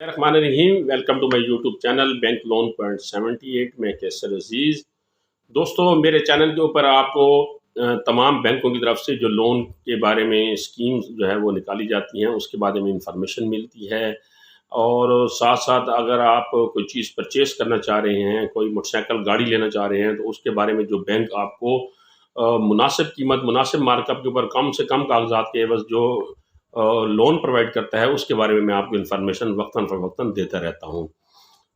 रहमान रहीम। Welcome to my YouTube channel bank loan point 78 में कैसर अजीज़। दोस्तों, मेरे चैनल के ऊपर आपको तमाम बैंकों की तरफ से जो लोन के बारे में स्कीम्स जो है वो निकाली जाती हैं, उसके बारे में इंफॉर्मेशन मिलती है। और साथ साथ अगर आप कोई चीज़ परचेस करना चाह रहे हैं, कोई मोटरसाइकिल गाड़ी लेना चाह रहे हैं, तो उसके बारे में जो बैंक आपको मुनासिब कीमत, मुनासिब मार्कअप के ऊपर कम से कम कागजात के एवज़ जो लोन प्रोवाइड करता है, उसके बारे में मैं आपको इन्फॉर्मेशन वक्तन फ़वक्तन देता रहता हूँ।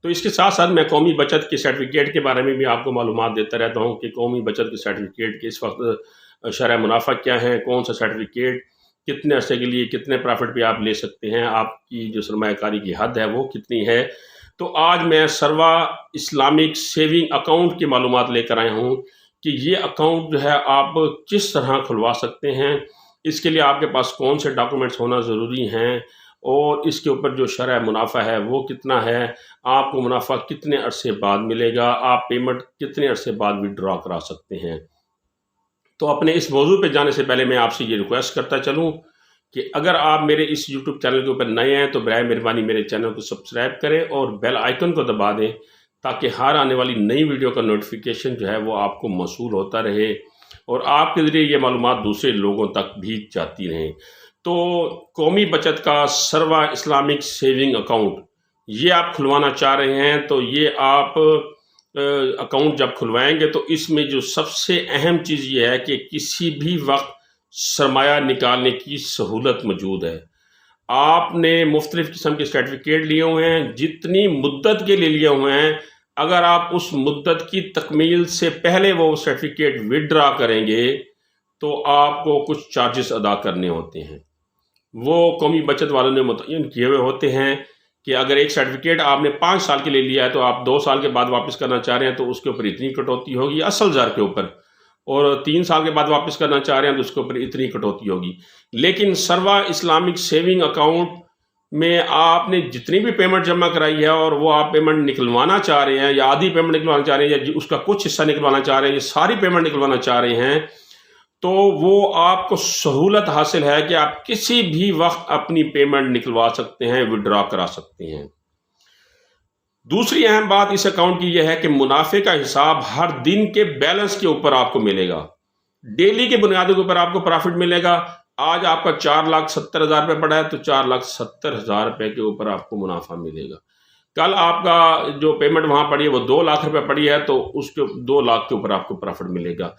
तो इसके साथ साथ मैं कौमी बचत के सर्टिफिकेट के बारे में भी आपको मालूमात देता रहता हूँ कि कौमी बचत के सर्टिफिकेट के इस वक्त शरह मुनाफा क्या है, कौन सा सर्टिफिकेट कितने अरसे के लिए कितने प्रॉफिट पे आप ले सकते हैं, आपकी जो सरमायाकारी की हद है वो कितनी है। तो आज मैं सर्वा इस्लामिक सेविंग अकाउंट की मालूमात लेकर आया हूँ कि ये अकाउंट जो है आप किस तरह खुलवा सकते हैं, इसके लिए आपके पास कौन से डॉक्यूमेंट्स होना ज़रूरी हैं, और इसके ऊपर जो शरह मुनाफा है वो कितना है, आपको मुनाफा कितने अरसे बाद मिलेगा, आप पेमेंट कितने अरसे बाद विड्रॉ करा सकते हैं। तो अपने इस मौजू पे जाने से पहले मैं आपसे ये रिक्वेस्ट करता चलूँ कि अगर आप मेरे इस यूट्यूब चैनल के ऊपर नए हैं तो बराए मेहरबानी मेरे चैनल को सब्सक्राइब करें और बेल आइकन को दबा दें, ताकि हर आने वाली नई वीडियो का नोटिफिकेशन जो है वो आपको मौसूल होता रहे और आपके ज़रिए ये मालूमात दूसरे लोगों तक भी जाती रहें। तो कौमी बचत का सर्वा इस्लामिक सेविंग अकाउंट ये आप खुलवाना चाह रहे हैं, तो ये आप अकाउंट जब खुलवाएंगे तो इसमें जो सबसे अहम चीज़ ये है कि किसी भी वक्त सरमाया निकालने की सहूलत मौजूद है। आपने मुख्तलिफ़ किस्म के सर्टिफिकेट लिए हुए हैं, जितनी मुद्दत के लिए लिए हुए हैं, अगर आप उस मुद्दत की तकमील से पहले वो सर्टिफिकेट विड्रा करेंगे तो आपको कुछ चार्जेस अदा करने होते हैं। वो कौमी बचत वालों ने मुतय्यन किए हुए होते हैं कि अगर एक सर्टिफिकेट आपने 5 साल के लिए लिया है तो आप 2 साल के बाद वापस करना चाह रहे हैं तो उसके ऊपर इतनी कटौती होगी असल ज़र के ऊपर, और 3 साल के बाद वापस करना चाह रहे हैं तो उसके ऊपर इतनी कटौती होगी। लेकिन सर्वा इस्लामिक सेविंग अकाउंट में आपने जितनी भी पेमेंट जमा कराई है और वो आप पेमेंट निकलवाना चाह रहे हैं, या आधी पेमेंट निकलवाना चाह रहे हैं, या उसका कुछ हिस्सा निकलवाना चाह रहे हैं, या सारी पेमेंट निकलवाना चाह रहे हैं, तो वो आपको सहूलत हासिल है कि आप किसी भी वक्त अपनी पेमेंट निकलवा सकते हैं, विड्रॉ करा सकते हैं। दूसरी अहम बात इस अकाउंट की यह है कि मुनाफे का हिसाब हर दिन के बैलेंस के ऊपर आपको मिलेगा। डेली के बुनियादों के ऊपर आपको प्रॉफिट मिलेगा। आज आपका 4,70,000 रुपये पड़ा है तो 4,70,000 रुपये के ऊपर आपको मुनाफा मिलेगा। कल आपका जो पेमेंट वहाँ पड़ी है वो 2 लाख रुपये पड़ी है तो उसके 2 लाख के ऊपर आपको प्रॉफिट मिलेगा।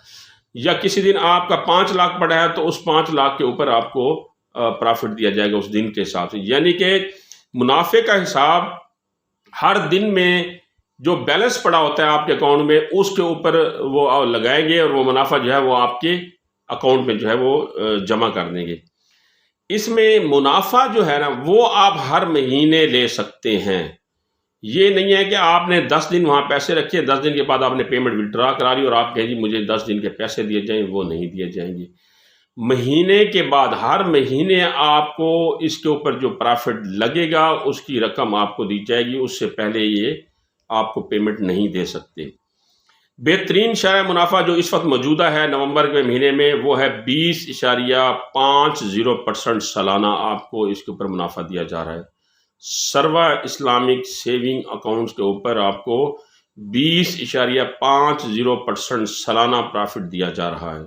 या किसी दिन आपका 5 लाख पड़ा है तो उस 5 लाख के ऊपर आपको प्रॉफिट दिया जाएगा उस दिन के हिसाब से। यानी कि मुनाफे का हिसाब हर दिन में जो बैलेंस पड़ा होता है आपके अकाउंट में उसके ऊपर वो लगाएंगे और वो मुनाफा जो है वो आपके अकाउंट में जो है वो जमा कर देंगे। इसमें मुनाफा जो है ना वो आप हर महीने ले सकते हैं। ये नहीं है कि आपने 10 दिन वहाँ पैसे रखे, 10 दिन के बाद आपने पेमेंट विड्रॉ करा ली और आप कहें जी मुझे 10 दिन के पैसे दिए जाएं, वो नहीं दिए जाएंगे। महीने के बाद हर महीने आपको इसके ऊपर जो प्रॉफिट लगेगा उसकी रकम आपको दी जाएगी, उससे पहले ये आपको पेमेंट नहीं दे सकते। बेहतरीन शरह मुनाफा जो इस वक्त मौजूदा है नवंबर के महीने में वो है 20.50% सालाना आपको इसके ऊपर मुनाफा दिया जा रहा है। सर्वा इस्लामिक सेविंग अकाउंट्स के ऊपर आपको 20.50% सालाना प्रॉफिट दिया जा रहा है।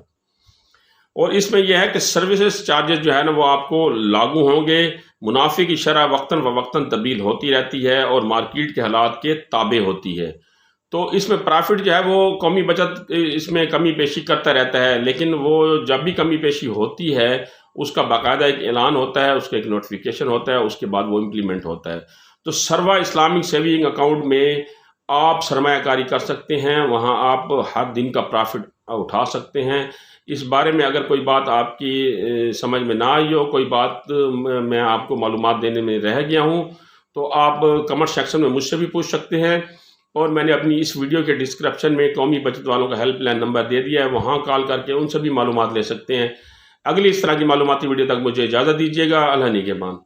और इसमें यह है कि सर्विसेज चार्जेस जो है ना वो आपको लागू होंगे। मुनाफे की शरह वक्तन फ़वक्तन तब्दील होती रहती है और मार्केट के हालात के ताबे होती है। तो इसमें प्रॉफिट जो है वो कौमी बचत इसमें कमी पेशी करता रहता है, लेकिन वो जब भी कमी पेशी होती है उसका बाकायदा एक ऐलान होता है, उसका एक नोटिफिकेशन होता है, उसके बाद वो इम्प्लीमेंट होता है। तो सर्वा इस्लामिक सेविंग अकाउंट में आप सरमायाकारी कर सकते हैं, वहाँ आप हर दिन का प्रॉफिट उठा सकते हैं। इस बारे में अगर कोई बात आपकी समझ में ना आई हो, कोई बात मैं आपको मालूमात देने में रह गया हूँ, तो आप कमेंट सेक्शन में मुझसे भी पूछ सकते हैं। और मैंने अपनी इस वीडियो के डिस्क्रिप्शन में कौमी बचत वालों का हेल्पलाइन नंबर दे दिया है, वहाँ कॉल करके उनसे भी मालूमात ले सकते हैं। अगली इस तरह की मालूमाती वीडियो तक मुझे इजाज़त दीजिएगा। अल्लाह निगहबान।